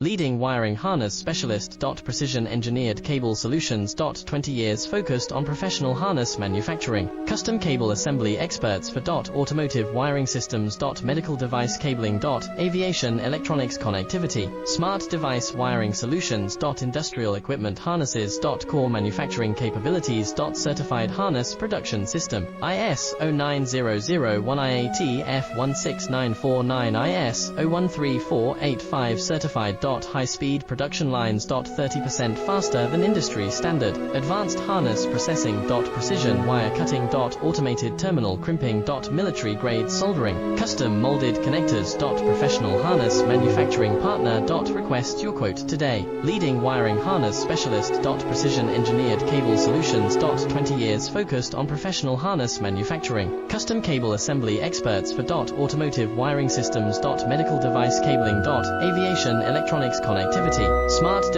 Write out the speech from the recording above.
Leading wiring harness specialist. Precision engineered cable solutions. 20 years focused on professional harness manufacturing. Custom cable assembly experts for automotive wiring systems. Medical device cabling. Aviation electronics connectivity. Smart device wiring solutions. Industrial equipment harnesses. Core manufacturing capabilities. Certified harness production system. IS 09001 IATF 16949 IS 013485 certified. High-speed production lines. 30% faster than industry standard. Advanced harness processing. Precision wire cutting. Automated terminal crimping. Military-grade soldering. Custom molded connectors. Professional harness manufacturing partner. Request your quote today. Leading wiring harness specialist. Precision engineered cable solutions. 20 years focused on professional harness manufacturing. Custom cable assembly experts for automotive wiring systems. Medical device cabling. Aviation electronics connectivity. Smart